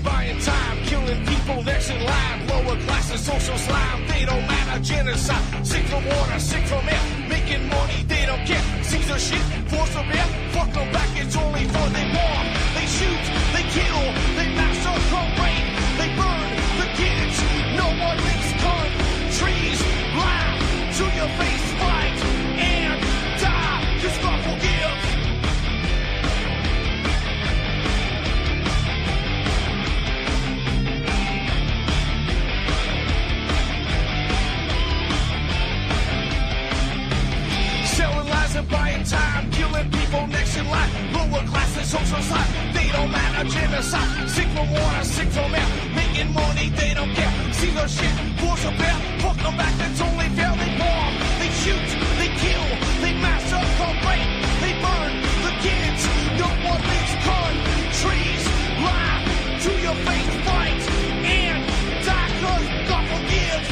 buying time, killing people next in line. Lower classes, social slime, they don't matter. Genocide, sick from water, sick from air. Making money, they don't care. Caesar shit, force of air. Fuck them back, it's only for they bomb. They shoot, they kill, they massacre, rape. They burn the kids, no one makes countries. Lie to your face, fight and die. Cause God forgives. Selling lies and buying time, killing people next in line. Lower classes, social side, they don't matter. Genocide, sick from water, sick from air. Making money, they don't care. See the shit, force of bear. Fuck them back, that's only fair. They bomb, they shoot, they kill, they massacre, rape. They burn the kids, no one leaves countries. Lie to your face, fight and die, cause God forgives.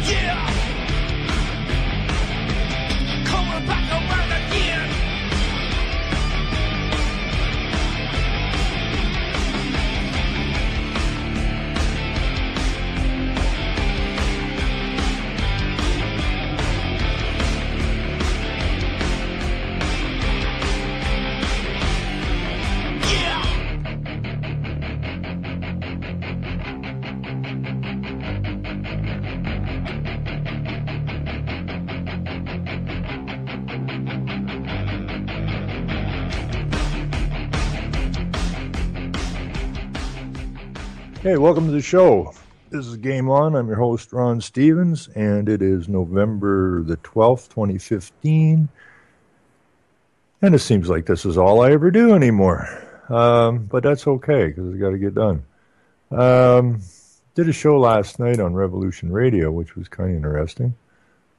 Yeah. Coming back around again. Hey, welcome to the show. This is Game On. I'm your host, Ron Stevens, and it is November the 12th, 2015. And it seems like this is all I ever do anymore. But that's okay, because it's got to get done. Did a show last night on Revolution Radio, which was kind of interesting.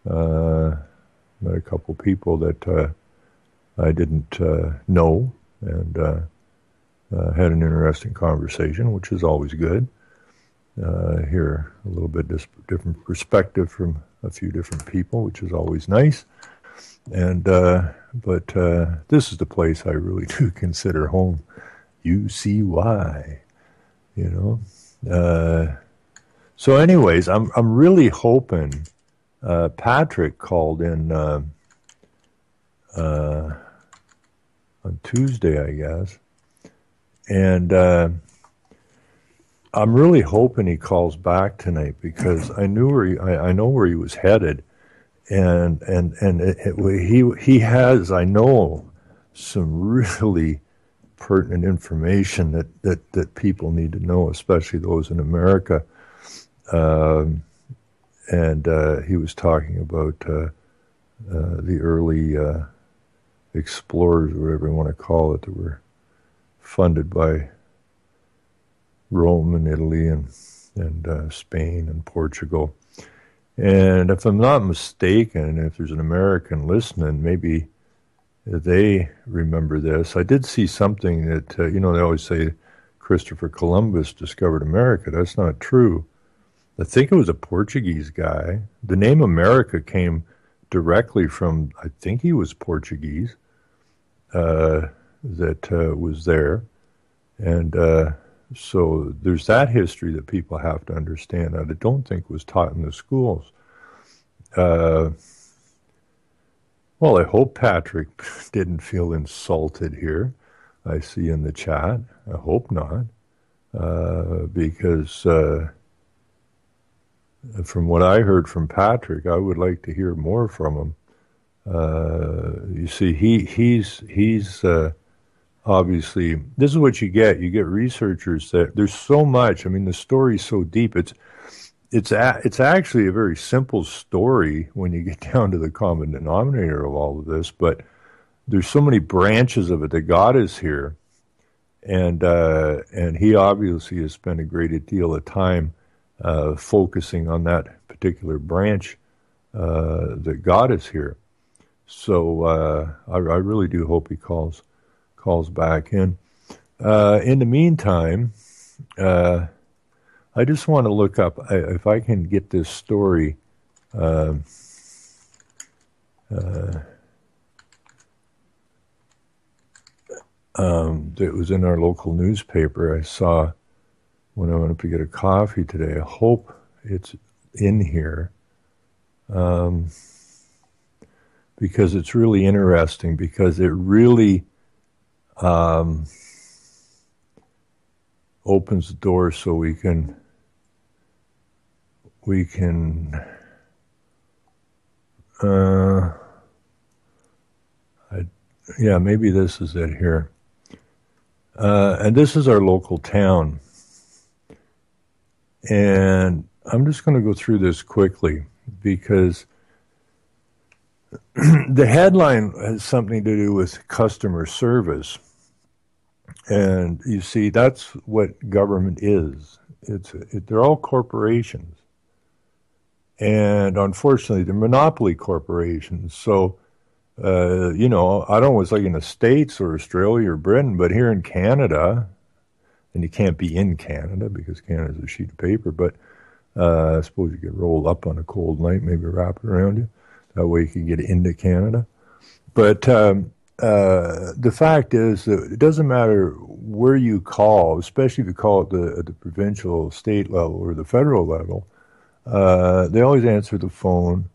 Met a couple people that I didn't know, and had an interesting conversation, which is always good. Hear a little bit different perspective from a few different people, which is always nice. And but this is the place I really do consider home. You see why, you know. So, anyways, I'm really hoping. Patrick called in on Tuesday, I guess. And I'm really hoping he calls back tonight, because I know where he was headed, and he has, I know, some really pertinent information that people need to know, especially those in America. And he was talking about the early explorers, whatever you want to call it, that were funded by Rome and Italy and Spain and Portugal. And if I'm not mistaken, if there's an American listening, maybe they remember this. I did see something that, they always say Christopher Columbus discovered America. That's not true. I think it was a Portuguese guy. The name America came directly from, I think he was Portuguese, that was there. And so there's that history that people have to understand that I don't think was taught in the schools. Well, I hope Patrick didn't feel insulted here. I see in the chat. I hope not. Because from what I heard from Patrick, I would like to hear more from him. You see, he's obviously, this is what you get. You get researchers that there's so much. I mean, the story's so deep. It's actually a very simple story when you get down to the common denominator of all of this. But there's so many branches of it that God is here, and he obviously has spent a great deal of time focusing on that particular branch that God is here. So I really do hope he calls back in. In the meantime, I just want to look up if I can get this story. that was in our local newspaper. I saw when I went up to get a coffee today. I hope it's in here because it's really interesting, because it really opens the door so we can yeah, maybe this is it here. And this is our local town. And I'm just going to go through this quickly because the headline has something to do with customer service. And you see, that's what government is. They're all corporations. And unfortunately, they're monopoly corporations. So, I don't know, it's like in the States or Australia or Britain, but here in Canada, and you can't be in Canada because Canada's a sheet of paper, but I suppose you get rolled up on a cold night, maybe wrap it around you. That way you can get into Canada. But the fact is that it doesn't matter where you call, especially if you call it at the provincial, state level, or the federal level, they always answer the phone,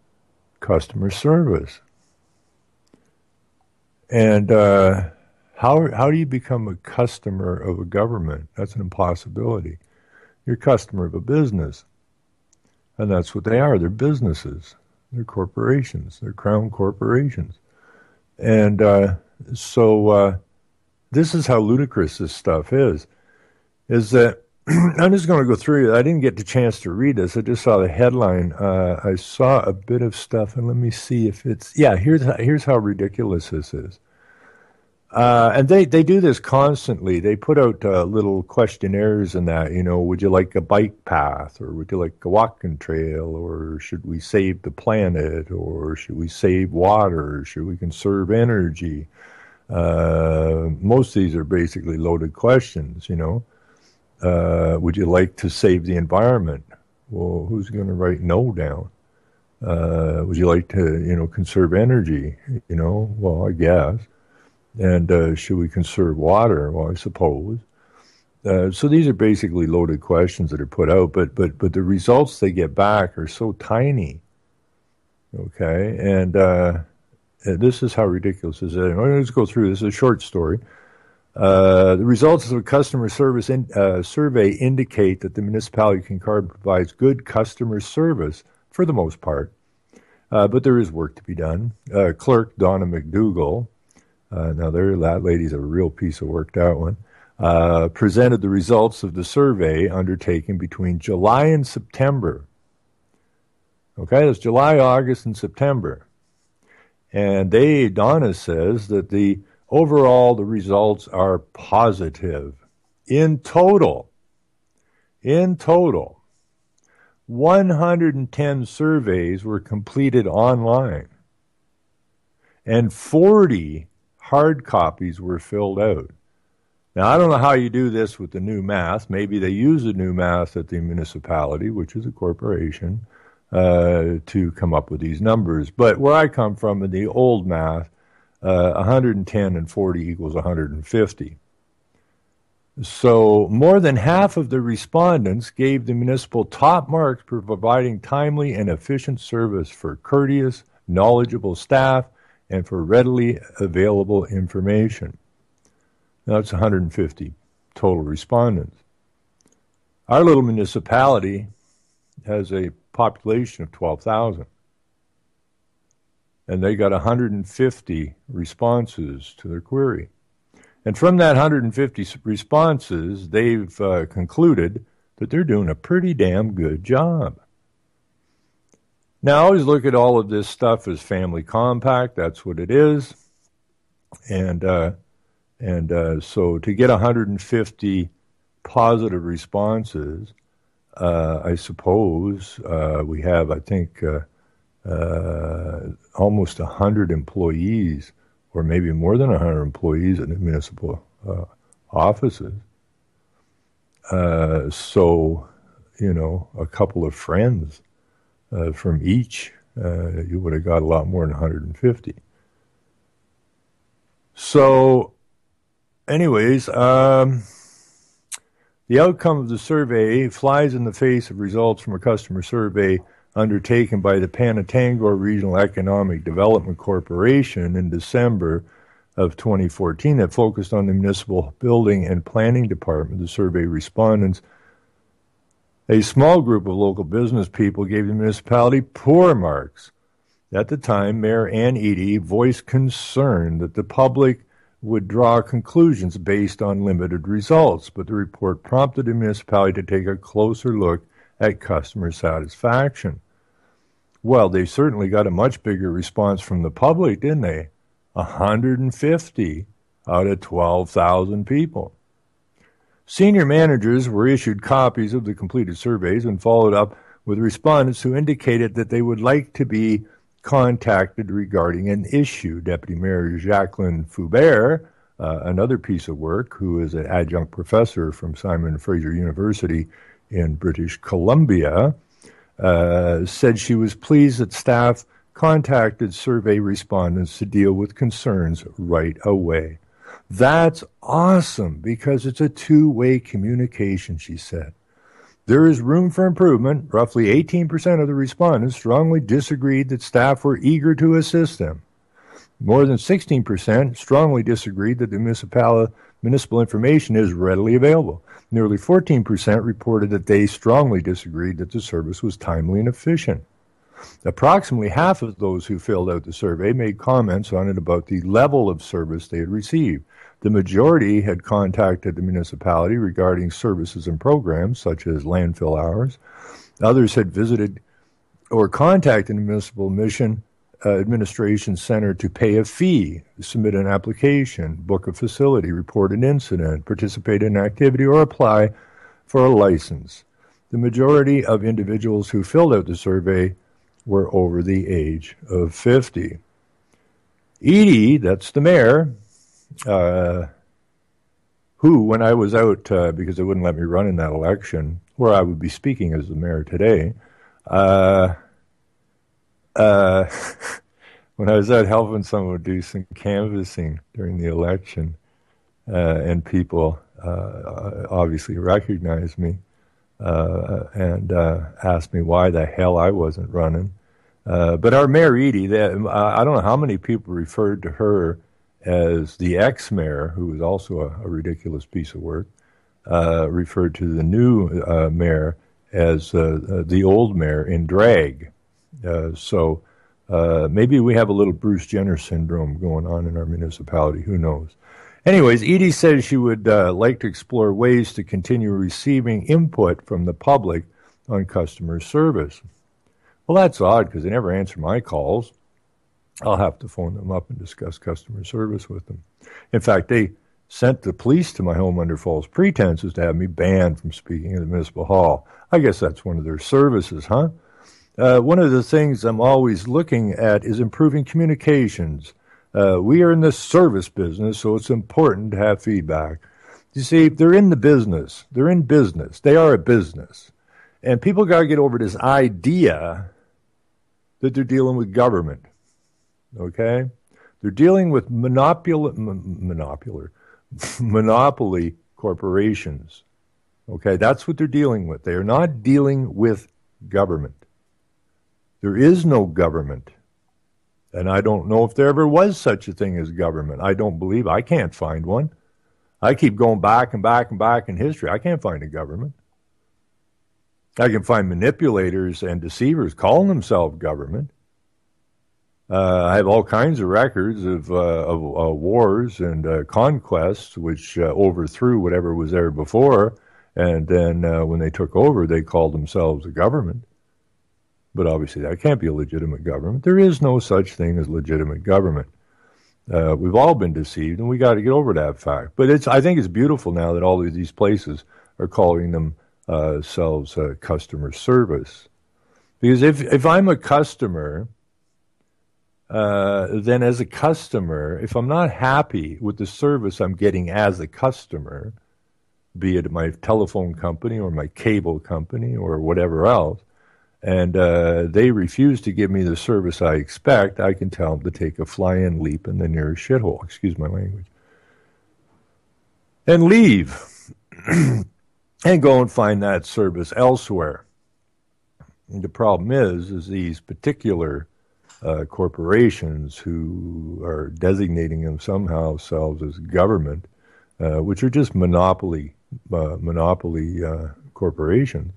customer service. And how do you become a customer of a government? That's an impossibility. You're a customer of a business. And that's what they are. They're businesses. They're corporations. They're crown corporations. And so this is how ludicrous this stuff is that I'm just going to go through it. I didn't get the chance to read this. I just saw the headline. I saw a bit of stuff, and let me see if it's... Yeah, here's how ridiculous this is. And they do this constantly. They put out little questionnaires and that, would you like a bike path, or would you like a walking trail, or should we save the planet, or should we save water, should we conserve energy? Most of these are basically loaded questions, would you like to save the environment? Well, who's going to write no down? Would you like to, conserve energy? Well, I guess. And should we conserve water? Well, I suppose. So these are basically loaded questions that are put out, but the results they get back are so tiny. Okay, and this is how ridiculous this is. Let's go through this. Is a short story. The results of a customer service survey indicate that the municipality of Kincardine provides good customer service for the most part, but there is work to be done. Clerk Donna McDougall, now that lady's a real piece of work, that one, presented the results of the survey undertaken between July and September. Okay, that's July, August, and September. And Donna says that overall, the results are positive. In total, 110 surveys were completed online, and 40 hard copies were filled out. Now, I don't know how you do this with the new math. Maybe they use the new math at the municipality, which is a corporation, to come up with these numbers. But where I come from, in the old math, 110 and 40 equals 150. So more than half of the respondents gave the municipal top marks for providing timely and efficient service, for courteous, knowledgeable staff, and for readily available information. Now it's 150 total respondents. Our little municipality has a population of 12,000. And they got 150 responses to their query. And from that 150 responses, they've concluded that they're doing a pretty damn good job. Now, I always look at all of this stuff as family compact. That's what it is. And so to get 150 positive responses, I suppose we have, I think, almost 100 employees, or maybe more than 100 employees in the municipal offices. So, a couple of friends from each, you would have got a lot more than 150. So anyways, the outcome of the survey flies in the face of results from a customer survey undertaken by the Panatangor Regional Economic Development Corporation in December of 2014 that focused on the municipal building and planning department. The survey respondents, a small group of local business people, gave the municipality poor marks. At the time, Mayor Ann Eadie voiced concern that the public would draw conclusions based on limited results, but the report prompted the municipality to take a closer look at customer satisfaction. Well, they certainly got a much bigger response from the public, didn't they? 150 out of 12,000 people. Senior managers were issued copies of the completed surveys and followed up with respondents who indicated that they would like to be contacted regarding an issue. Deputy Mayor Jacqueline Foubert, another piece of work, who is an adjunct professor from Simon Fraser University in British Columbia, said she was pleased that staff contacted survey respondents to deal with concerns right away. That's awesome because it's a two-way communication, she said. There is room for improvement. Roughly 18% of the respondents strongly disagreed that staff were eager to assist them. More than 16% strongly disagreed that the municipal information is readily available. Nearly 14% reported that they strongly disagreed that the service was timely and efficient. Approximately half of those who filled out the survey made comments on it about the level of service they had received. The majority had contacted the municipality regarding services and programs, such as landfill hours. Others had visited or contacted the municipal administration center to pay a fee, submit an application, book a facility, report an incident, participate in an activity, or apply for a license. The majority of individuals who filled out the survey were over the age of 50. Eadie, that's the mayor, who, when I was out, because they wouldn't let me run in that election, where I would be speaking as the mayor today, when I was out helping someone do some canvassing during the election, and people obviously recognized me and asked me why the hell I wasn't running. But our Mayor Eadie, I don't know how many people referred to her as the ex-mayor, who was also a ridiculous piece of work, referred to the new mayor as the old mayor in drag. So maybe we have a little Bruce Jenner syndrome going on in our municipality. Who knows? Anyways, Eadie says she would like to explore ways to continue receiving input from the public on customer service. Well, that's odd because they never answer my calls. I'll have to phone them up and discuss customer service with them. In fact, they sent the police to my home under false pretenses to have me banned from speaking in the municipal hall. I guess that's one of their services, huh? One of the things I'm always looking at is improving communications. We are in the service business, so it's important to have feedback. You see, they're in the business. They're in business. They are a business. And people got to get over this idea that they're dealing with government. Okay? They're dealing with monopoly corporations. Okay? That's what they're dealing with. They are not dealing with government. There is no government. And I don't know if there ever was such a thing as government. I don't believe. I can't find one. I keep going back and back and back in history. I can't find a government. I can find manipulators and deceivers calling themselves government. I have all kinds of records of wars and conquests which overthrew whatever was there before, and then when they took over, they called themselves a government. But obviously that can't be a legitimate government. There is no such thing as legitimate government. We've all been deceived, and we got to get over that fact. But I think it's beautiful now that all of these places are calling themselves customer service. Because if I'm a customer, then as a customer, if I'm not happy with the service I'm getting as a customer, be it my telephone company or my cable company or whatever else, and they refuse to give me the service I expect, I can tell them to take a fly-in leap in the nearest shithole. Excuse my language. and leave and go and find that service elsewhere. And the problem is these particular corporations who are designating themselves as government, which are just monopoly corporations.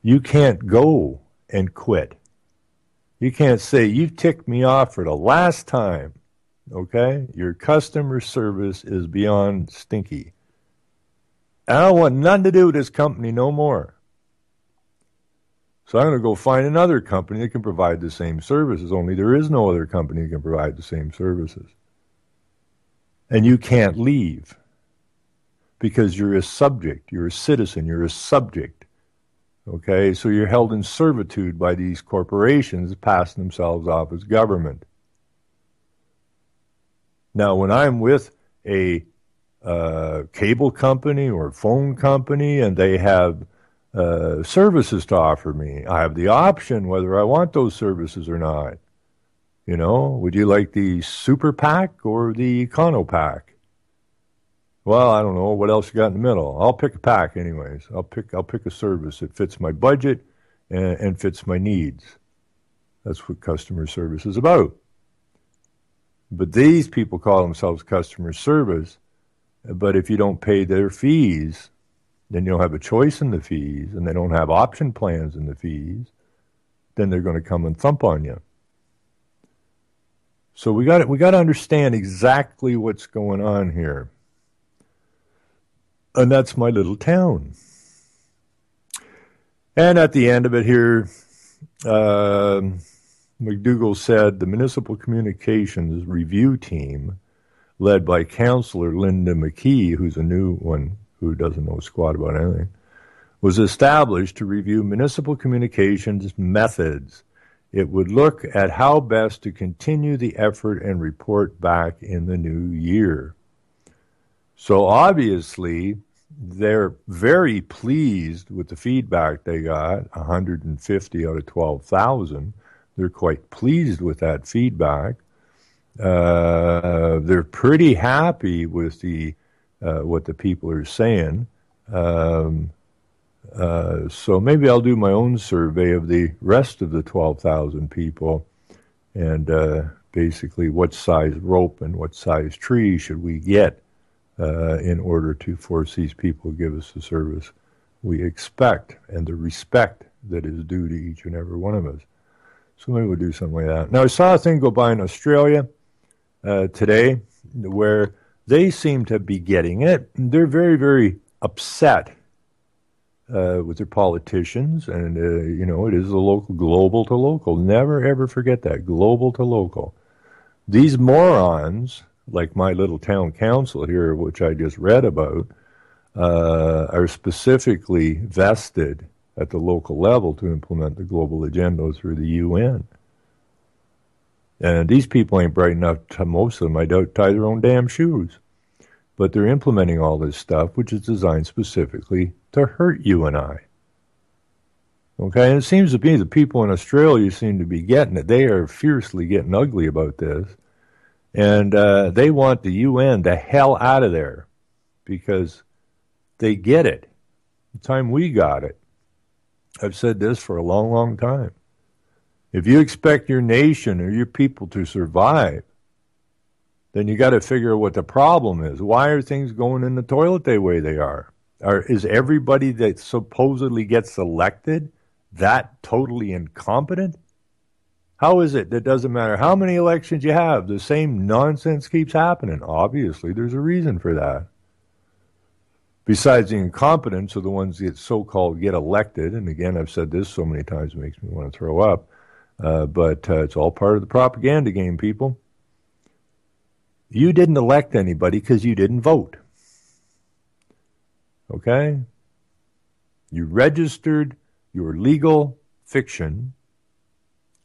You can't go and quit. You can't say, you ticked me off for the last time, okay? Your customer service is beyond stinky. I don't want nothing to do with this company no more. So I'm going to go find another company that can provide the same services, only there is no other company that can provide the same services. And you can't leave because you're a subject, you're a citizen, you're a subject. Okay, so you're held in servitude by these corporations passing themselves off as government. Now, when I'm with a cable company or phone company and they have services to offer me, I have the option whether I want those services or not. You know, would you like the super pack or the econo pack? Well, I don't know. What else you got in the middle? I'll pick a pack anyways. I'll pick a service that fits my budget and fits my needs. That's what customer service is about. But these people call themselves customer service, but if you don't pay their fees, then you don't have a choice in the fees, and they don't have option plans in the fees, then they're going to come and thump on you. So we got to understand exactly what's going on here. And that's my little town. And at the end of it here, McDougall said the Municipal Communications Review Team, led by Councillor Linda McKee, who's a new one who doesn't know squat about anything, was established to review municipal communications methods. It would look at how best to continue the effort and report back in the new year. So obviously, they're very pleased with the feedback they got, 150 out of 12,000. They're quite pleased with that feedback. They're pretty happy with the what the people are saying. So maybe I'll do my own survey of the rest of the 12,000 people and basically what size rope and what size tree should we get in order to force these people to give us the service we expect and the respect that is due to each and every one of us. So maybe we'll do something like that. Now, I saw a thing go by in Australia today where they seem to be getting it. They're very, very upset with their politicians, and, you know, it is the local, global to local. Never, ever forget that, global to local. These morons, like my little town council here, which I just read about, are specifically vested at the local level to implement the global agenda through the UN. And these people ain't bright enough to, most of them, I doubt, tie their own damn shoes. But they're implementing all this stuff, which is designed specifically to hurt you and I. Okay, and it seems to be the people in Australia seem to be getting it. They are fiercely getting ugly about this. And they want the UN the hell out of there because they get it. The time we got it. I've said this for a long, long time. If you expect your nation or your people to survive, then you got to figure out what the problem is. Why are things going in the toilet the way they are? Is everybody that supposedly gets elected that totally incompetent? How is it that doesn't matter how many elections you have, the same nonsense keeps happening? Obviously, there's a reason for that. Besides the incompetence of the ones that so-called get elected, and again, I've said this so many times it makes me want to throw up, but it's all part of the propaganda game, people. You didn't elect anybody because you didn't vote. Okay? You registered your legal fiction,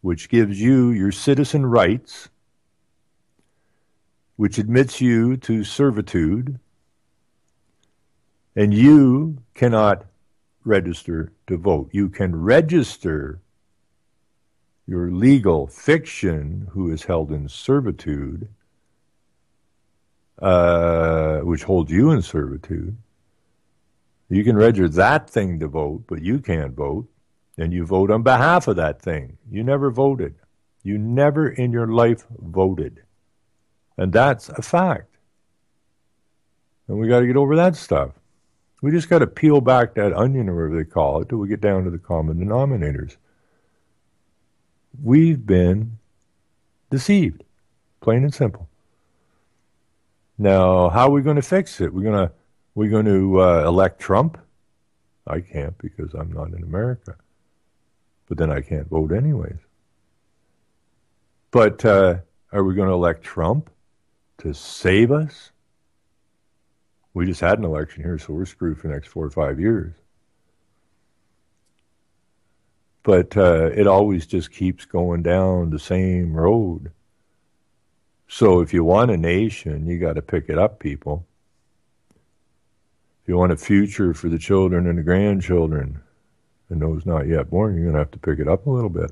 which gives you your citizen rights, which admits you to servitude, and you cannot register to vote. You can register your legal fiction, who is held in servitude, which holds you in servitude. You can register that thing to vote, but you can't vote. And you vote on behalf of that thing. You never voted. You never in your life voted. And that's a fact. And we got to get over that stuff. We just got to peel back that onion, or whatever they call it, till we get down to the common denominators. We've been deceived, plain and simple. Now, how are we going to fix it? We're going to elect Trump? I can't, because I'm not in America. But then I can't vote anyways. But are we going to elect Trump to save us? We just had an election here, so we're screwed for the next 4 or 5 years. But it always just keeps going down the same road. So if you want a nation, you got to pick it up, people. If you want a future for the children and the grandchildren, and those not yet born, you're going to have to pick it up a little bit.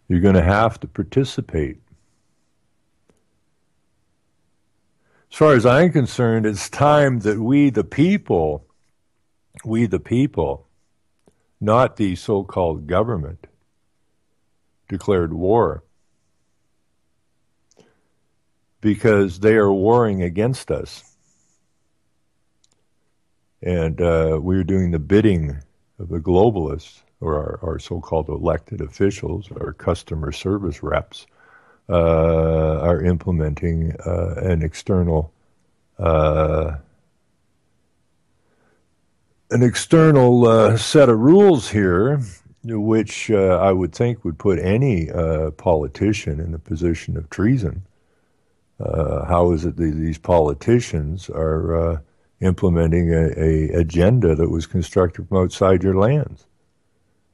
You're going to have to participate. As far as I'm concerned, it's time that we the people, not the so-called government, declared war. Because they are warring against us. And we're doing the bidding of the globalists, or our so-called elected officials, our customer service reps, are implementing an external set of rules here, which I would think would put any politician in a position of treason. How is it that these politicians are implementing a agenda that was constructed from outside your lands,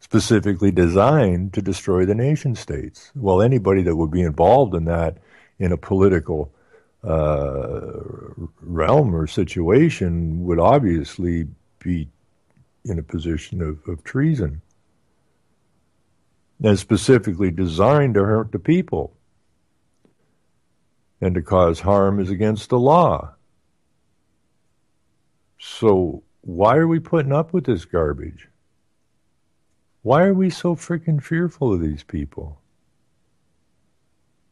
specifically designed to destroy the nation states? Well, anybody that would be involved in that in a political realm or situation would obviously be in a position of treason, and specifically designed to hurt the people and to cause harm is against the law. So why are we putting up with this garbage? Why are we so freaking fearful of these people?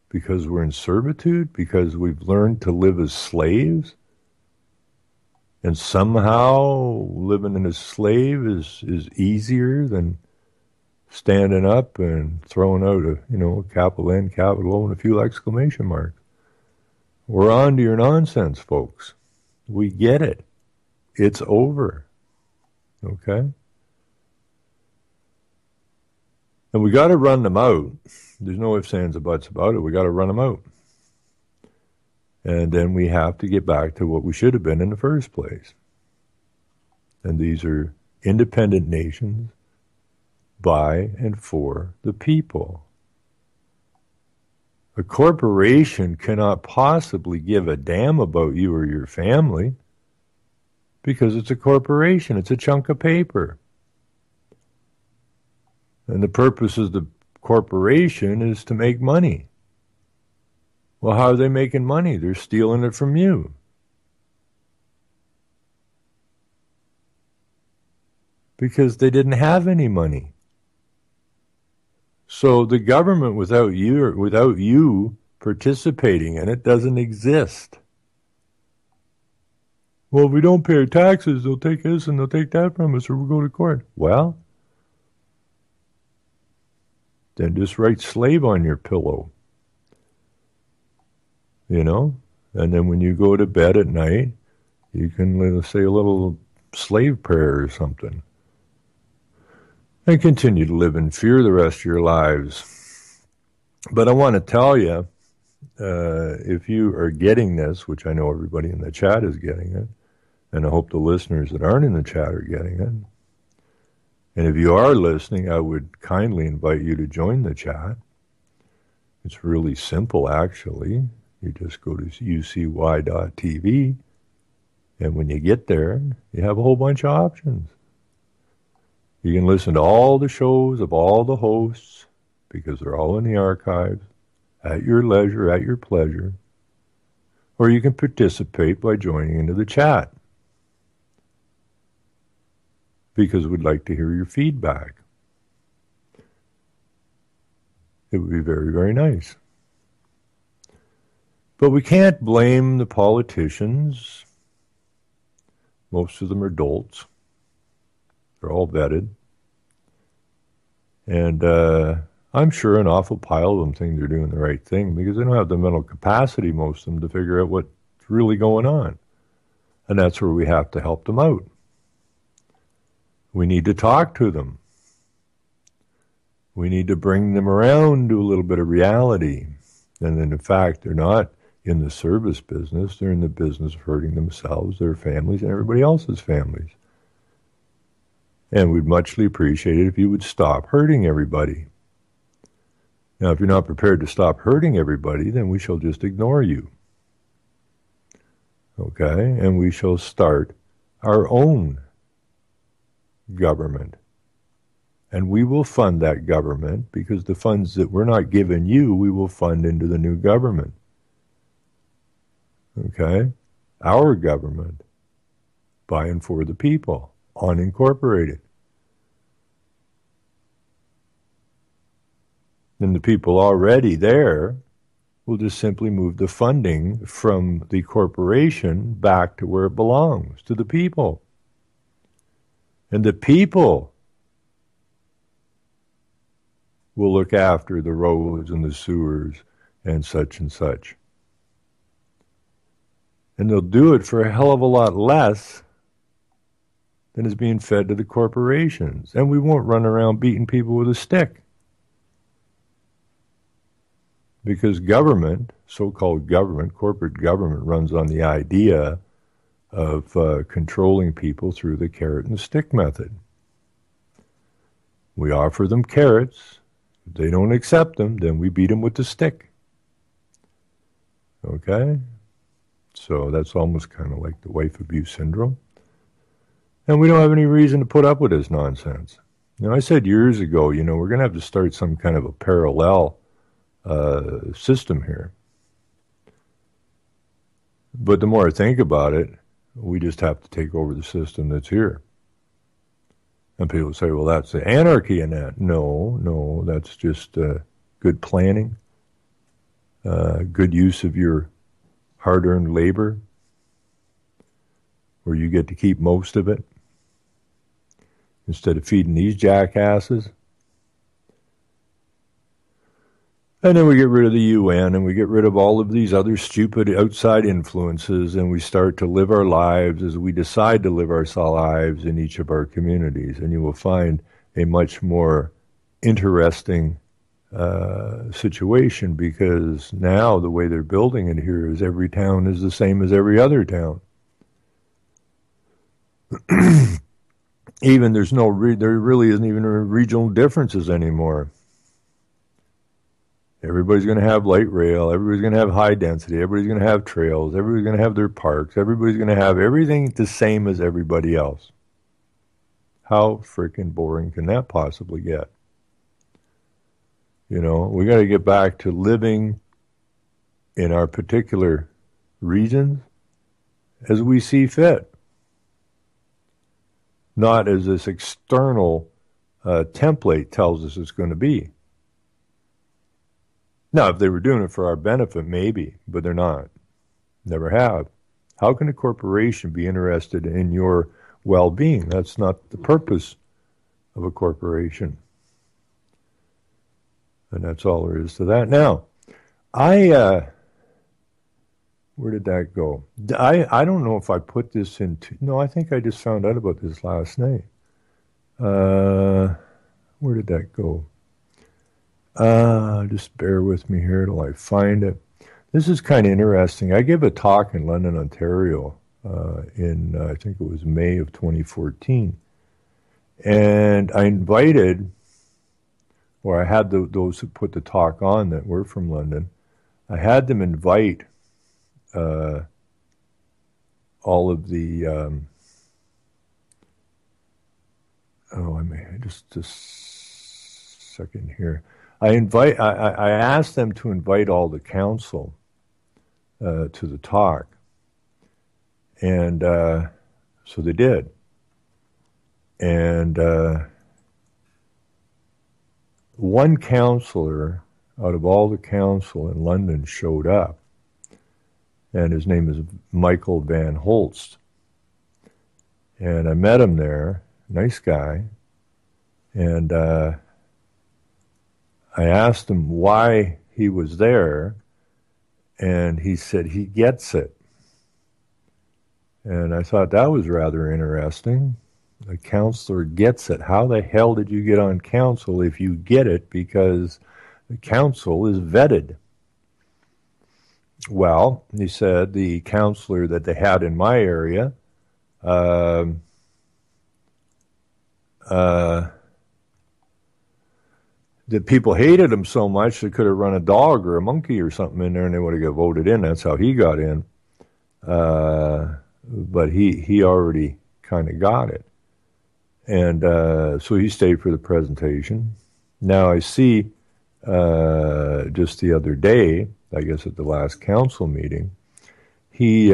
Because we're in servitude? Because we've learned to live as slaves? And somehow living as a slave is easier than standing up and throwing out a capital N, capital O, and a few exclamation marks. We're on to your nonsense, folks. We get it. It's over. Okay? And we got to run them out. There's no ifs, ands, or buts about it. We got to run them out. And then we have to get back to what we should have been in the first place. And these are independent nations by and for the people. A corporation cannot possibly give a damn about you or your family because it's a corporation. It's a chunk of paper. And the purpose of the corporation is to make money. Well, how are they making money? They're stealing it from you. Because they didn't have any money. So the government without you participating in it doesn't exist. Well, if we don't pay our taxes, they'll take this and they'll take that from us, or we'll go to court. Well, then just write slave on your pillow. And then when you go to bed at night, you can say a little slave prayer or something. And continue to live in fear the rest of your lives. But I want to tell you, if you are getting this, which I know everybody in the chat is getting it, and I hope the listeners that aren't in the chat are getting it, and if you are listening, I would kindly invite you to join the chat. It's really simple, actually. You just go to ucy.tv, and when you get there, you have a whole bunch of options. You can listen to all the shows of all the hosts, because they're all in the archives, at your leisure, at your pleasure, or you can participate by joining into the chat because we'd like to hear your feedback. It would be very, very nice. But we can't blame the politicians. Most of them are dolts. They're all vetted. And I'm sure an awful pile of them think they're doing the right thing because they don't have the mental capacity, most of them, to figure out what's really going on. And that's where we have to help them out. We need to talk to them. We need to bring them around to a little bit of reality. And in fact, they're not in the service business. They're in the business of hurting themselves, their families, and everybody else's families. And we'd muchly appreciate it if you would stop hurting everybody. Now, if you're not prepared to stop hurting everybody, then we shall just ignore you. Okay? And we shall start our own government. And we will fund that government because the funds that we're not giving you, we will fund into the new government. Okay? Our government, by and for the people, unincorporated. And the people already there will just simply move the funding from the corporation back to where it belongs, to the people. And the people will look after the roads and the sewers and such and such. And they'll do it for a hell of a lot less than is being fed to the corporations. And we won't run around beating people with a stick. Because government, so-called government, corporate government, runs on the idea of controlling people through the carrot and stick method. We offer them carrots. If they don't accept them, then we beat them with the stick. Okay? So that's almost kind of like the wife abuse syndrome. And we don't have any reason to put up with this nonsense. You know, I said years ago, you know, we're going to have to start some kind of a parallel system here. But the more I think about it, we just have to take over the system that's here. And people say, well, that's the anarchy in that. No, that's just good planning, good use of your hard-earned labor, where you get to keep most of it, instead of feeding these jackasses. And then we get rid of the UN, and we get rid of all of these other stupid outside influences, and we start to live our lives as we decide to live our lives in each of our communities. And you will find a much more interesting situation, because now the way they're building it here is every town is the same as every other town. Even there really isn't even regional differences anymore. Everybody's going to have light rail. Everybody's going to have high density. Everybody's going to have trails. Everybody's going to have their parks. Everybody's going to have everything the same as everybody else. How freaking boring can that possibly get? You know, we got to get back to living in our particular regions as we see fit. Not as this external template tells us it's going to be. Now, if they were doing it for our benefit, maybe, but they're not. Never have. How can a corporation be interested in your well-being? That's not the purpose of a corporation. And that's all there is to that. Now, where did that go? I don't know if I put this into, no, I think I just found out about this last night. Where did that go? Just bear with me here till I find it. This is kind of interesting. I gave a talk in London, Ontario, in I think it was May of 2014. And I invited, or I had those who put the talk on that were from London, I had them invite all of the, just a second here. I asked them to invite all the council to the talk, and so they did. And one counselor out of all the council in London showed up, and his name is Michael Van Holst. And I met him there, nice guy, and I asked him why he was there, and he said he gets it. And I thought that was rather interesting. A counselor gets it. How the hell did you get on council if you get it? Because the council is vetted. Well, he said the counselor that they had in my area, the people hated him so much they could have run a dog or a monkey or something in there and they would have got voted in. That's how he got in. But he already kind of got it. And so he stayed for the presentation. Now I see just the other day, I guess at the last council meeting, he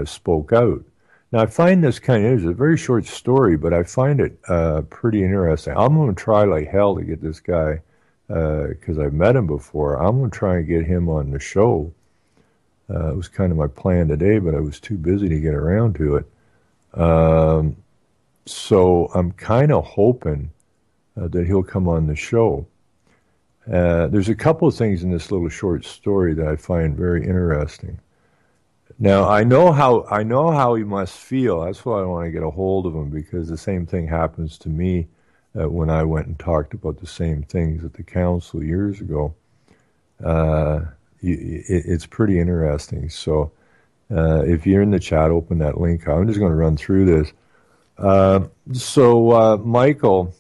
spoke out. Now I find this it's a very short story, but I find it pretty interesting. I'm going to try like hell to get this guy, because I've met him before. I'm going to try and get him on the show. It was kind of my plan today, but I was too busy to get around to it. So I'm kind of hoping that he'll come on the show. There's a couple of things in this little short story that I find very interesting. Now I know how he must feel. That's why I want to get a hold of him, because the same thing happens to me when I went and talked about the same things at the council years ago. It's pretty interesting. So if you're in the chat, open that link. I'm just going to run through this. Michael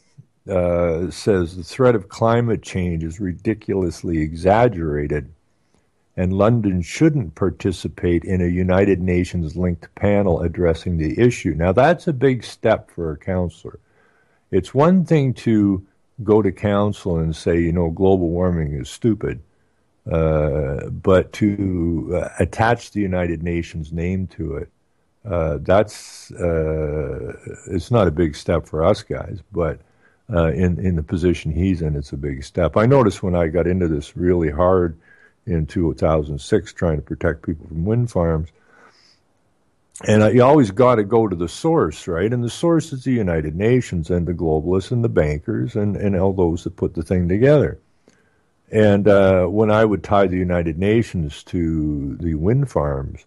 says the threat of climate change is ridiculously exaggerated, and London shouldn't participate in a United Nations-linked panel addressing the issue. Now, that's a big step for a councillor. It's one thing to go to council and say, global warming is stupid, but to attach the United Nations name to it, it's not a big step for us guys, but in the position he's in, it's a big step. I noticed when I got into this really hard in 2006, trying to protect people from wind farms, and you always got to go to the source, right? And the source is the United Nations and the globalists and the bankers and all those that put the thing together. And when I would tie the United Nations to the wind farms,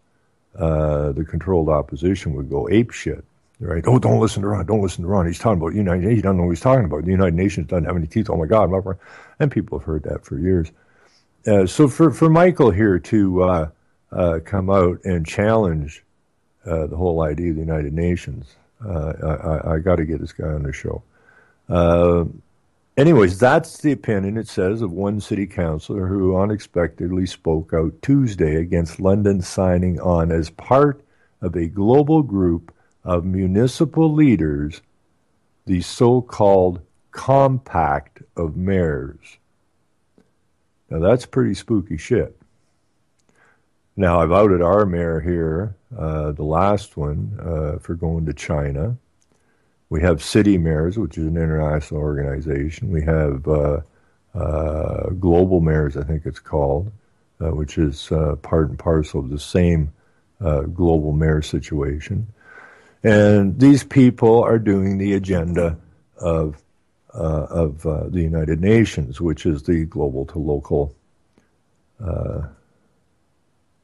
the controlled opposition would go apeshit, right? Oh, don't listen to Ron. Don't listen to Ron. He's talking about the United Nations. He doesn't know what he's talking about. The United Nations doesn't have any teeth. Oh, my God. And people have heard that for years. So for Michael here to come out and challenge the whole idea of the United Nations, I got to get this guy on the show. Anyways, that's the opinion, it says, of one city councillor who unexpectedly spoke out Tuesday against London signing on as part of a global group of municipal leaders, the so-called Compact of Mayors. Now, that's pretty spooky shit. Now, I've outed our mayor here, the last one, for going to China. We have city mayors, which is an international organization. We have global mayors, I think it's called, which is part and parcel of the same global mayor situation. And these people are doing the agenda of the United Nations, which is the global to local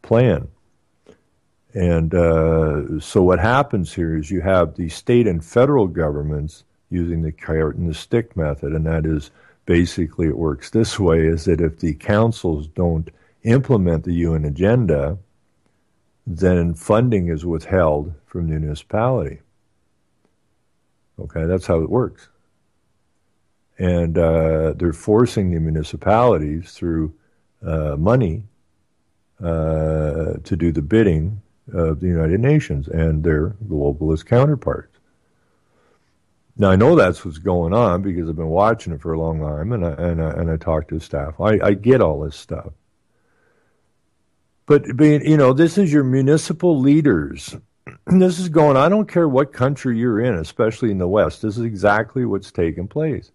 plan. And so what happens here is you have the state and federal governments using the carrot and the stick method, and that is basically it works this way, is that if the councils don't implement the UN agenda, then funding is withheld from the municipality. Okay, that's how it works. And they're forcing the municipalities through money to do the bidding of the United Nations and their globalist counterparts. Now, I know that's what's going on because I've been watching it for a long time, and I talk to staff. I get all this stuff. But this is your municipal leaders. This is going, I don't care what country you're in, especially in the West. This is exactly what's taking place.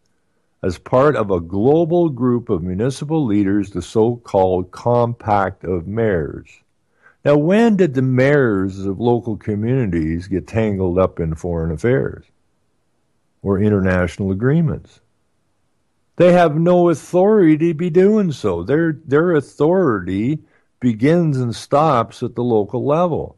As part of a global group of municipal leaders, the so-called Compact of Mayors. Now, when did the mayors of local communities get tangled up in foreign affairs or international agreements? They have no authority to be doing so. Their authority begins and stops at the local level.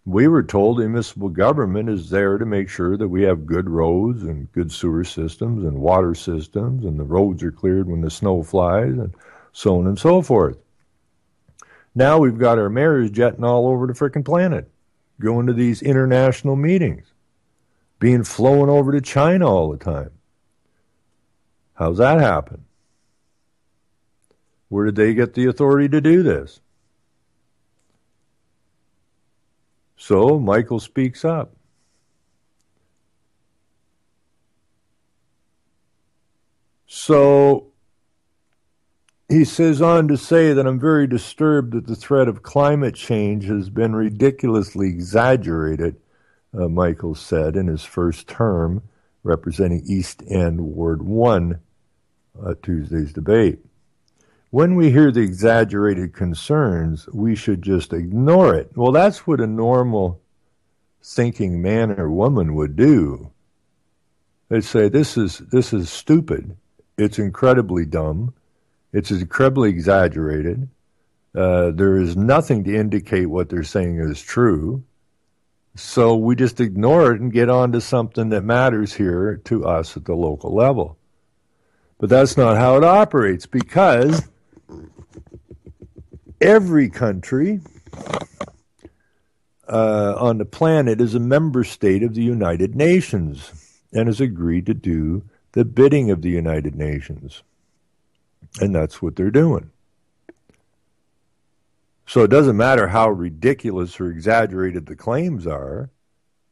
We were told the municipal government is there to make sure that we have good roads and good sewer systems and water systems, and the roads are cleared when the snow flies, and so on and so forth. Now we've got our mayors jetting all over the frickin' planet, going to these international meetings, being flown over to China all the time. How's that happen? Where did they get the authority to do this? So Michael speaks up. So he says on to say that I'm very disturbed that the threat of climate change has been ridiculously exaggerated, Michael said in his first term representing East End Ward 1 at Tuesday's debate. When we hear the exaggerated concerns, we should just ignore it. Well, that's what a normal thinking man or woman would do. They'd say, this is stupid. It's incredibly dumb. It's incredibly exaggerated. There is nothing to indicate what they're saying is true. So we just ignore it and get on to something that matters here to us at the local level. But that's not how it operates, because every country on the planet is a member state of the United Nations and has agreed to do the bidding of the United Nations. And that's what they're doing. So it doesn't matter how ridiculous or exaggerated the claims are,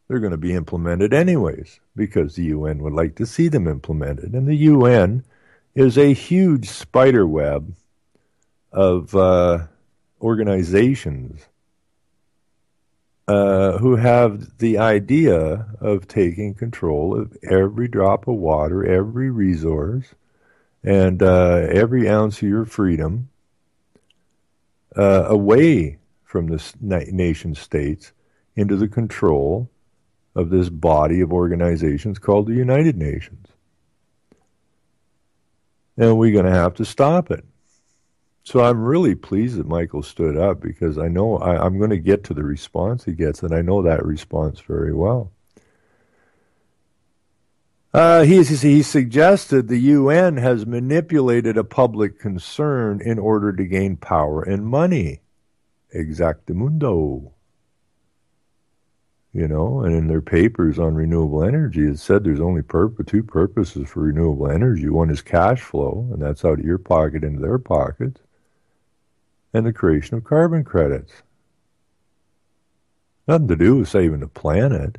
they're going to be implemented anyways, because the UN would like to see them implemented. And the UN is a huge spider web of organizations who have the idea of taking control of every drop of water, every resource, and every ounce of your freedom away from the nation states into the control of this body of organizations called the United Nations. And we're going to have to stop it. So I'm really pleased that Michael stood up, because I know I'm going to get to the response he gets, and I know that response very well. He suggested the UN has manipulated a public concern in order to gain power and money. Exactamundo. And in their papers on renewable energy, it said there's only two purposes for renewable energy. One is cash flow, and that's out of your pocket into their pockets, and the creation of carbon credits. Nothing to do with saving the planet.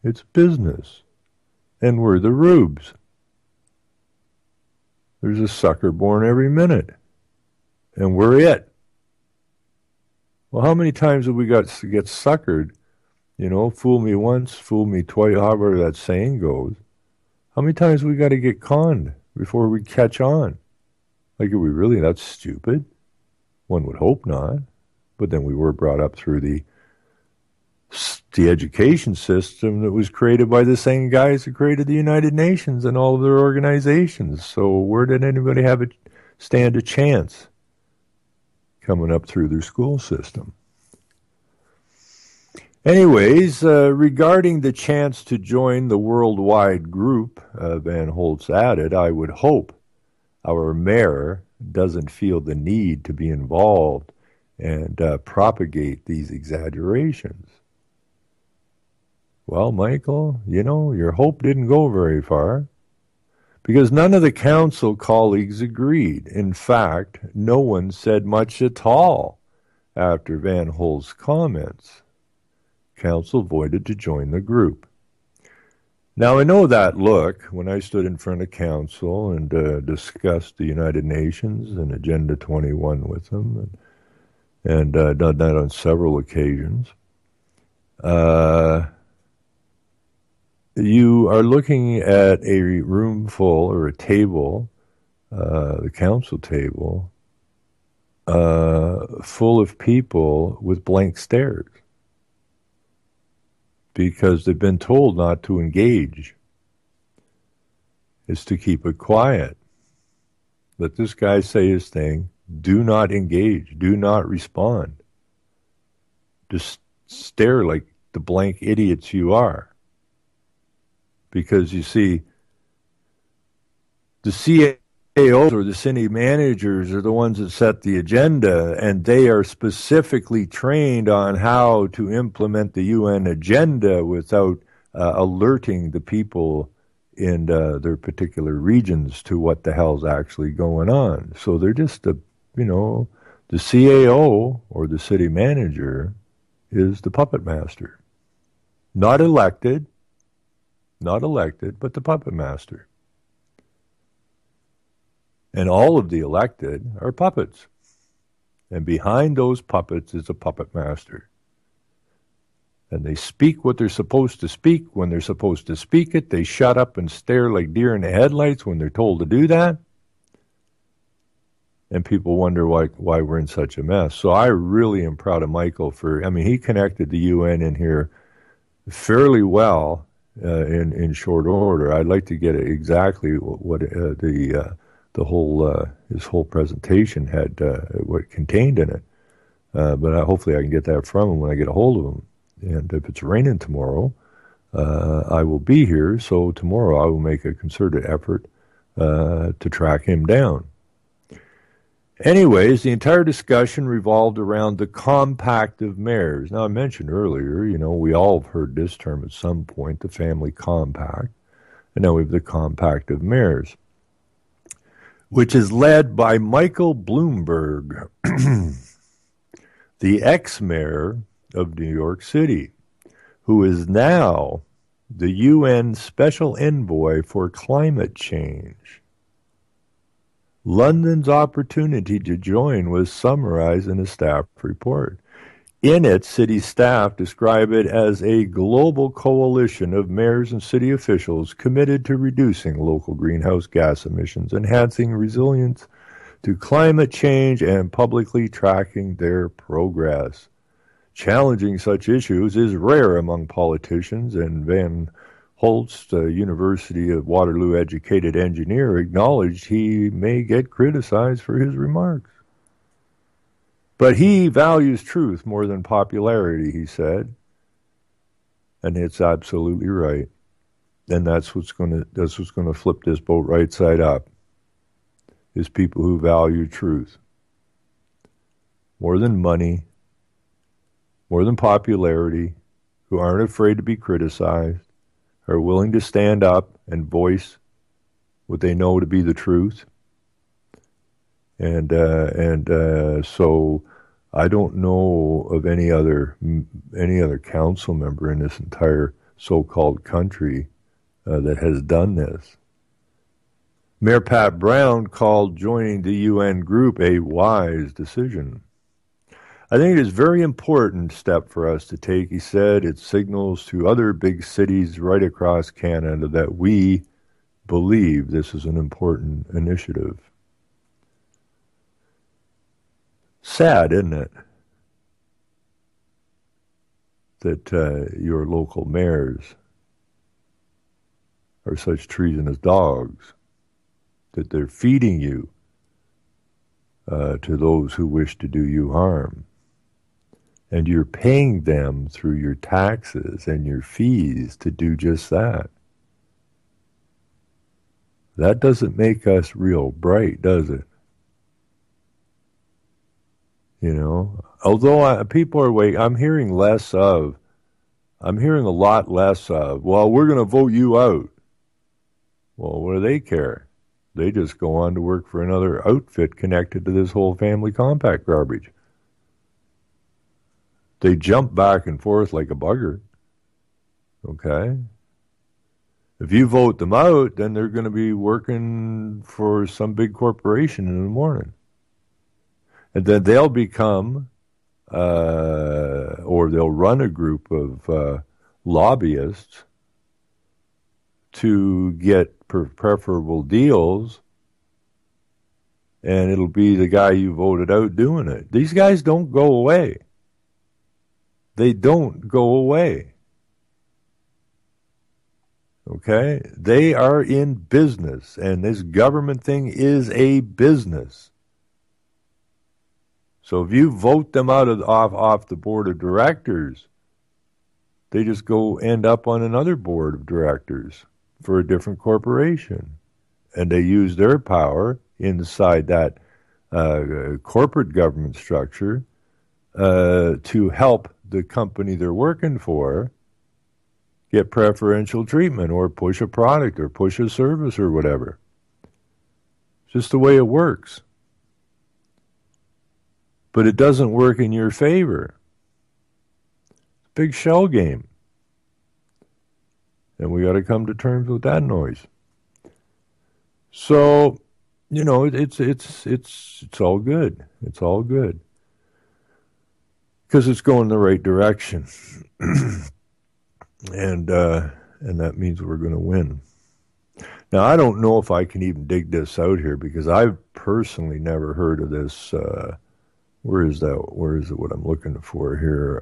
It's business. And we're the rubes. There's a sucker born every minute. And we're it. Well, how many times have we got to get suckered? Fool me once, fool me twice, however that saying goes. How many times have we got to get conned before we catch on? Like, are we really that stupid? One would hope not. But then we were brought up through the education system that was created by the same guys who created the United Nations and all of their organizations. So where did anybody stand a chance coming up through their school system? Anyways, regarding the chance to join the worldwide group, Van Holtz added, I would hope our mayor doesn't feel the need to be involved and propagate these exaggerations. Well, Michael, your hope didn't go very far, because none of the council colleagues agreed. In fact, no one said much at all after Van Holt's comments. Council voted to join the group. Now, I know that look when I stood in front of council and discussed the United Nations and Agenda 21 with them, and done that on several occasions. You are looking at a room full or a table, the council table, full of people with blank stares because they've been told not to engage. It's to keep it quiet. Let this guy say his thing. Do not engage. Do not respond. Just stare like the blank idiots you are. Because you see, the CAOs or the city managers are the ones that set the agenda, and they are specifically trained on how to implement the UN agenda without alerting the people in their particular regions to what the hell's actually going on. So they're just the CAO or the city manager is the puppet master. Not elected, but the puppet master. And all of the elected are puppets. And behind those puppets is a puppet master. And they speak what they're supposed to speak when they're supposed to speak it. They shut up and stare like deer in the headlights when they're told to do that. And people wonder why we're in such a mess. So I really am proud of Michael he connected the UN in here fairly well in short order. I'd like to get exactly what the whole his whole presentation had what contained in it. But hopefully I can get that from him when I get a hold of him. And if it's raining tomorrow, I will be here. So tomorrow I will make a concerted effort to track him down. Anyways, the entire discussion revolved around the compact of mayors. Now, I mentioned earlier, we all have heard this term at some point, the family compact. And now we have the compact of mayors, which is led by Michael Bloomberg, the ex-mayor of New York City, who is now the UN Special Envoy for Climate Change. London's opportunity to join was summarized in a staff report. In it, city staff describe it as a global coalition of mayors and city officials committed to reducing local greenhouse gas emissions, enhancing resilience to climate change, and publicly tracking their progress. Challenging such issues is rare among politicians, and Van Holst, the University of Waterloo educated engineer, acknowledged he may get criticized for his remarks. But he values truth more than popularity, he said. And it's absolutely right. And that's what's going to flip this boat right side up, is people who value truth. More than money, more than popularity, who aren't afraid to be criticized, are willing to stand up and voice what they know to be the truth. And so I don't know of any other council member in this entire so-called country that has done this. Mayor Pat Brown called joining the UN group a wise decision. I think it is a very important step for us to take, he said. It signals to other big cities right across Canada that we believe this is an important initiative. Sad, isn't it? That your local mayors are such treasonous dogs, that they're feeding you to those who wish to do you harm. And you're paying them through your taxes and your fees to do just that. That doesn't make us real bright, does it? Although people are waiting, I'm hearing a lot less of, well, we're going to vote you out. Well, what do they care? They just go on to work for another outfit connected to this whole family compact garbage. They jump back and forth like a bugger. Okay? If you vote them out, then they're going to be working for some big corporation in the morning. And then they'll become, or they'll run a group of lobbyists to get preferable deals, and it'll be the guy you voted out doing it. These guys don't go away. They don't go away. Okay? They are in business, and this government thing is a business. So if you vote them off the board of directors, they just go end up on another board of directors for a different corporation. And they use their power inside that corporate government structure to help the company they're working for get preferential treatment or push a product or push a service or whatever. It's just the way it works. But it doesn't work in your favor. Big shell game. And we got to come to terms with that noise. So, you know, it's all good. It's all good. Because it's going the right direction. And that means we're going to win. Now, I don't know if I can even dig this out here because I've personally never heard of this. Where is that? Where is it? What I'm looking for here?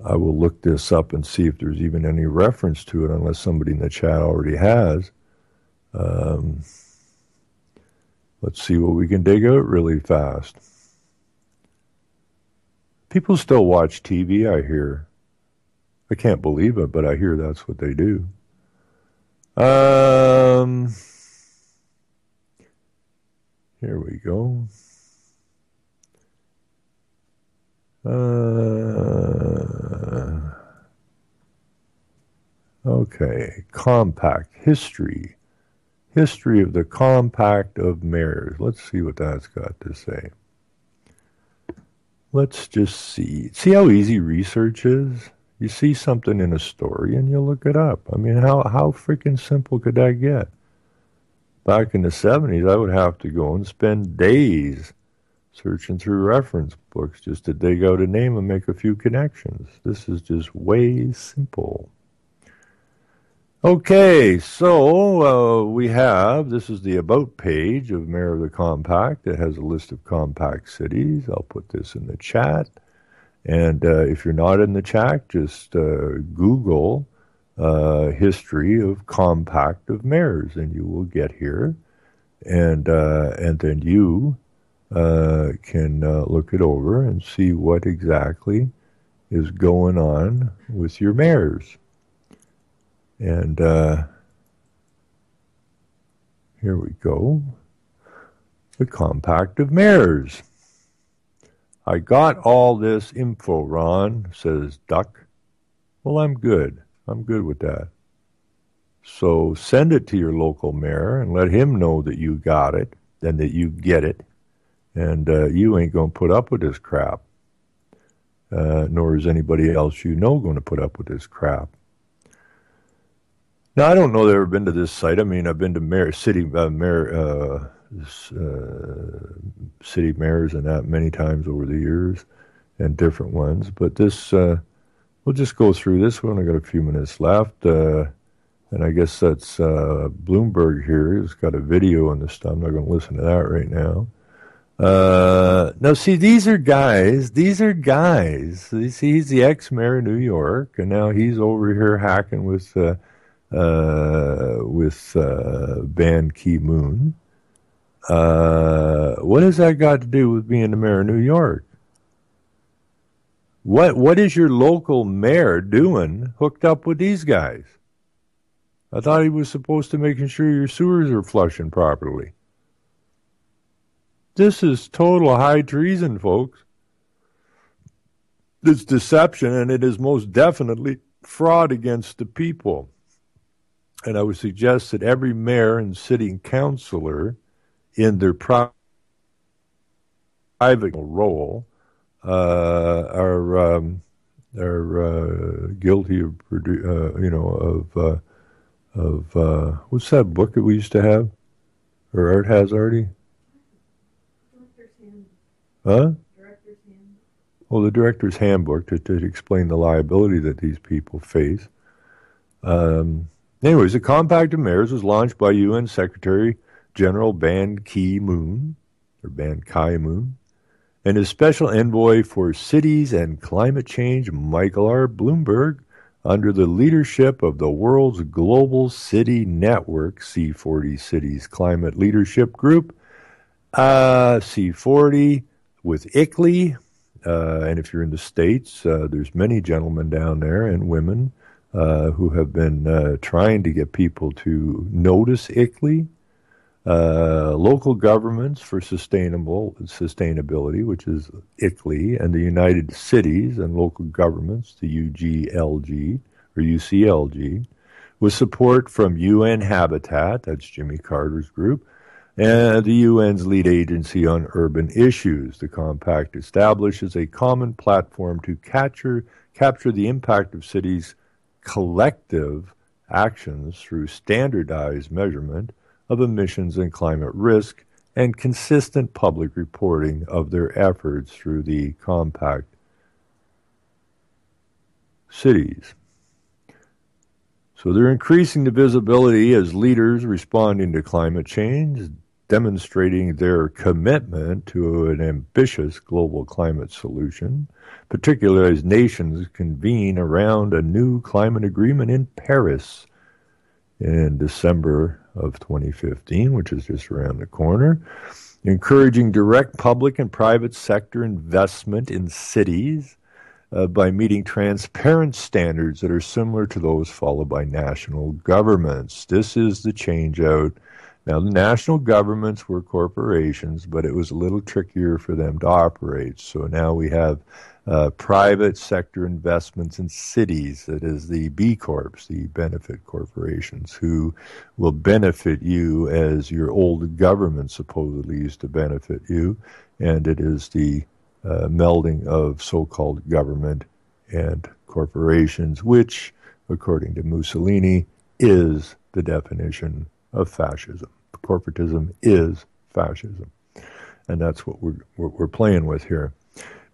I will look this up and see if there's even any reference to it, unless somebody in the chat already has. Let's see what we can dig out really fast. People still watch TV, I hear. I can't believe it, but I hear that's what they do. Here we go. Okay, compact history. History of the Compact of Mayors. Let's see what that's got to say. Let's just see. See how easy research is? You see something in a story and you look it up. I mean, how freaking simple could that get? Back in the 70s, I would have to go and spend days searching through reference books just to dig out a name and make a few connections. This is just way simple. Okay, so we have, this is the About page of Mayor of the Compact. It has a list of compact cities. I'll put this in the chat. And if you're not in the chat, just Google history of compact of mayors, and you will get here. And then you can look it over and see what exactly is going on with your mayors. And here we go. The Compact of Mayors. I got all this info, Ron, says Duck. Well, I'm good. I'm good with that. So send it to your local mayor and let him know that you got it and that you get it. And you ain't going to put up with this crap. Nor is anybody else you know going to put up with this crap. Now, I don't know that I've ever been to this site. I mean, I've been to city mayors and that many times over the years and different ones. But this, we'll just go through this one. I got a few minutes left. And I guess that's Bloomberg here. He's got a video on this stuff. I'm not going to listen to that right now. Now, see, these are guys. He's the ex-mayor of New York, and now he's over here hacking with Ban Ki-moon. What has that got to do with being the mayor of New York? What is your local mayor doing hooked up with these guys? I thought he was supposed to making sure your sewers are flushing properly. This is total high treason, folks. It's deception, and it is most definitely fraud against the people. And I would suggest that every mayor and city councilor in their private role are are guilty of, what's that book that we used to have? Or Art has already? Huh? Well, the Director's Handbook to explain the liability that these people face. Anyways, the Compact of Mayors was launched by UN Secretary General Ban Ki-moon, or Ban Ki-moon, and his special envoy for cities and climate change, Michael R. Bloomberg, under the leadership of the world's global city network, C40 Cities Climate Leadership Group, C40, with ICLEI. And if you're in the States, there's many gentlemen down there and women who have been trying to get people to notice ICLEI. Local governments for sustainability, which is ICLEI, and the United Cities and Local Governments, the UGLG or UCLG, with support from UN Habitat, that's Jimmy Carter's group, and the UN's lead agency on urban issues. The compact establishes a common platform to capture the impact of cities' collective actions through standardized measurement of emissions and climate risk and consistent public reporting of their efforts through the compact cities. So they're increasing the visibility as leaders responding to climate change, demonstrating their commitment to an ambitious global climate solution, particularly as nations convene around a new climate agreement in Paris in December of 2015, which is just around the corner, encouraging direct public and private sector investment in cities by meeting transparent standards that are similar to those followed by national governments. This is the change out. Now, the national governments were corporations, but it was a little trickier for them to operate. So now we have private sector investments in cities, that is the B Corps, the benefit corporations, who will benefit you as your old government supposedly used to benefit you. And it is the melding of so-called government and corporations, which, according to Mussolini, is the definition of fascism. Corporatism is fascism. And that's what we're playing with here.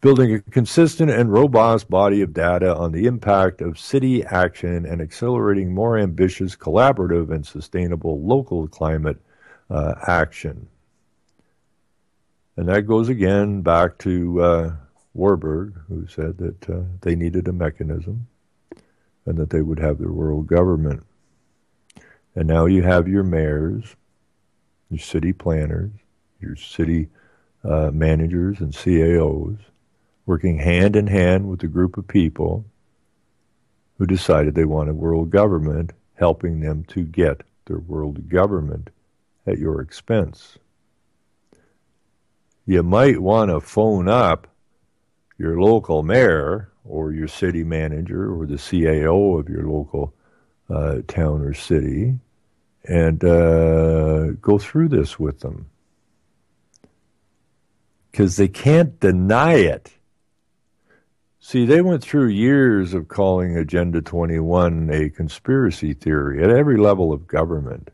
Building a consistent and robust body of data on the impact of city action and accelerating more ambitious, collaborative, and sustainable local climate action. And that goes again back to Warburg, who said that they needed a mechanism and that they would have their world government. And now you have your mayors, your city planners, your city managers and CAOs working hand in hand with a group of people who decided they wanted world government, helping them to get their world government at your expense. You might want to phone up your local mayor or your city manager or the CAO of your local town or city and go through this with them. Because they can't deny it. See, they went through years of calling Agenda 21 a conspiracy theory at every level of government.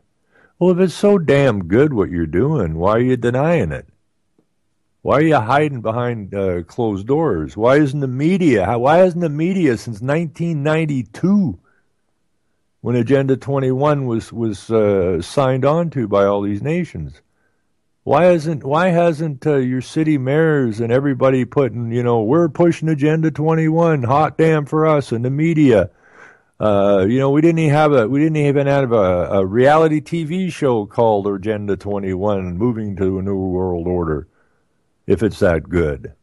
Well, if it's so damn good what you're doing, why are you denying it? Why are you hiding behind closed doors? Why hasn't the media since 1992, when Agenda 21 was signed on to by all these nations? Why hasn't your city mayors and everybody putting, we're pushing Agenda 21, hot damn for us, and the media? We didn't even have a reality TV show called Agenda 21, moving to a new world order. If it's that good,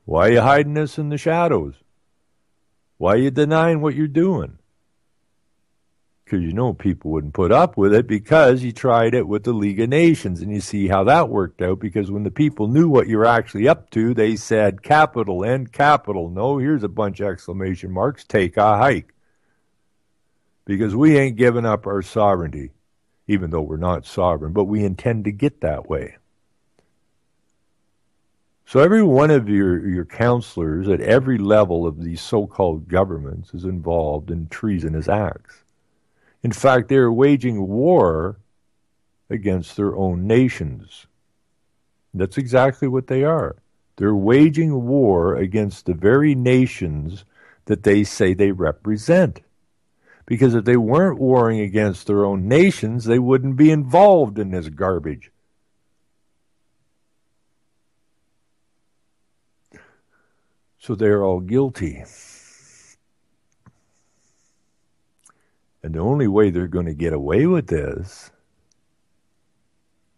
why are you hiding this in the shadows? Why are you denying what you're doing? Because people wouldn't put up with it, because you tried it with the League of Nations, and you see how that worked out, because when the people knew what you were actually up to, they said capital and capital. No, here's a bunch of exclamation marks, take a hike. Because we ain't giving up our sovereignty, even though we're not sovereign, but we intend to get that way. So every one of your counselors at every level of these so-called governments is involved in treasonous acts. In fact, they're waging war against their own nations. That's exactly what they are. They're waging war against the very nations that they say they represent. Because if they weren't warring against their own nations, they wouldn't be involved in this garbage. So they're all guilty. And the only way they're going to get away with this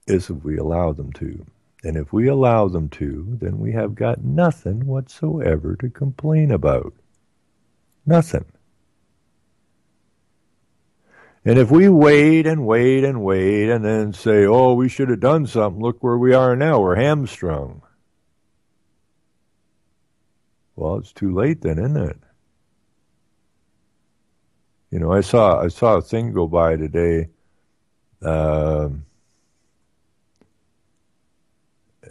is if we allow them to. And if we allow them to, then we have got nothing whatsoever to complain about. Nothing. And if we wait and wait and wait and then say, oh, we should have done something, look where we are now, we're hamstrung. Well, it's too late then, isn't it? You know, I saw a thing go by today, and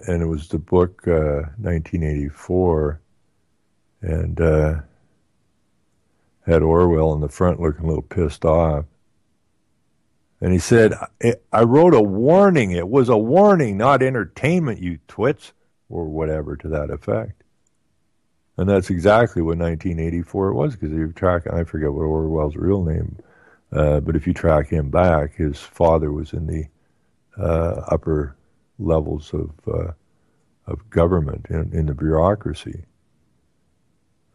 it was the book 1984, and had Orwell in the front looking a little pissed off. And he said, I wrote a warning. It was a warning, not entertainment, you twits, or whatever to that effect. And that's exactly what 1984 was, because if you track, I forget what Orwell's real name, but if you track him back, his father was in the upper levels of government, in the bureaucracy.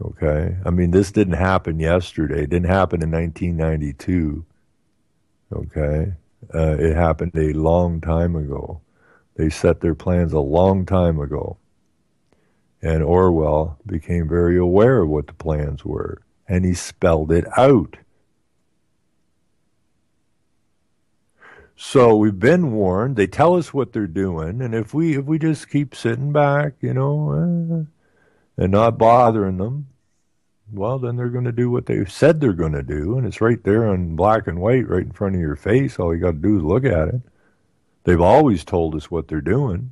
Okay? I mean, this didn't happen yesterday. It didn't happen in 1992. Okay? It happened a long time ago. They set their plans a long time ago. And Orwell became very aware of what the plans were, and he spelled it out. So we've been warned. They tell us what they're doing, and if we just keep sitting back, you know, and not bothering them, well, then they're going to do what they've said they're going to do, and it's right there in black and white, right in front of your face. All you got to do is look at it. They've always told us what they're doing.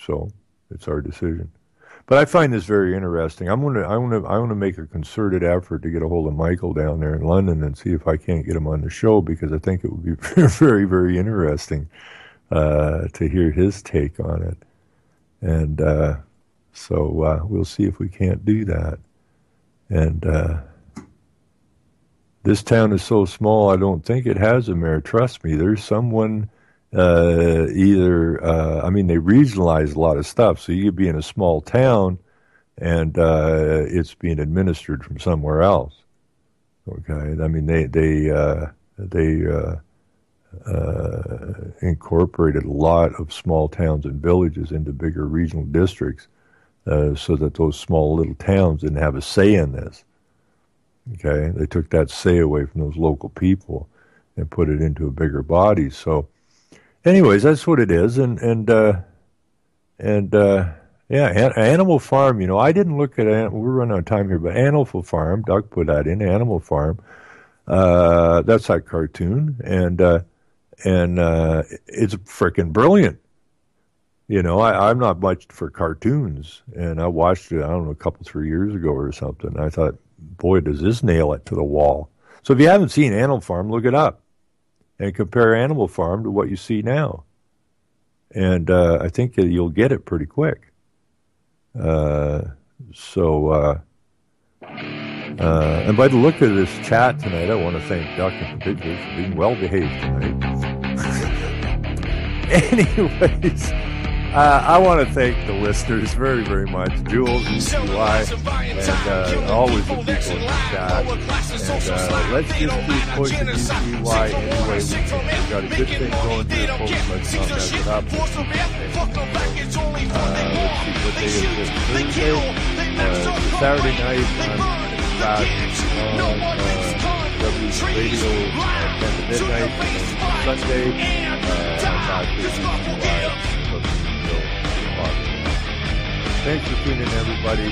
So it's our decision. But I find this very interesting. I want to make a concerted effort to get a hold of Michael down there in London and see if I can't get him on the show, because I think it would be very, very interesting to hear his take on it. And so we'll see if we can't do that. And this town is so small, I don't think it has a mayor. Trust me, there's someone... I mean, they regionalize a lot of stuff, so you could be in a small town and it's being administered from somewhere else. Okay, I mean, they incorporated a lot of small towns and villages into bigger regional districts, so that those small little towns didn't have a say in this. Okay, they took that say away from those local people and put it into a bigger body. So. Anyways, that's what it is, and Animal Farm. You know, I didn't look at. We're running out of time here, but Animal Farm. Doug put that in Animal Farm. That's that cartoon, and it's freaking brilliant. You know, I'm not much for cartoons, and I watched it. I don't know, 3 years ago or something. And I thought, boy, does this nail it to the wall. So if you haven't seen Animal Farm, look it up. And compare Animal Farm to what you see now. And I think that you'll get it pretty quick. And by the look of this chat tonight, I want to thank Duck in particular for being well-behaved tonight. Anyways, I want to thank the listeners very, very much. Jules, ECY, and always the people in the chat. And let's just keep pushing ECY any way we can. We've got a good thing going here, folks. Let's not mess it up. Let's see what day is this. Thursday, Saturday night on W Radio 10 to midnight. And Sunday, back to ECY. Thanks for tuning in, everybody.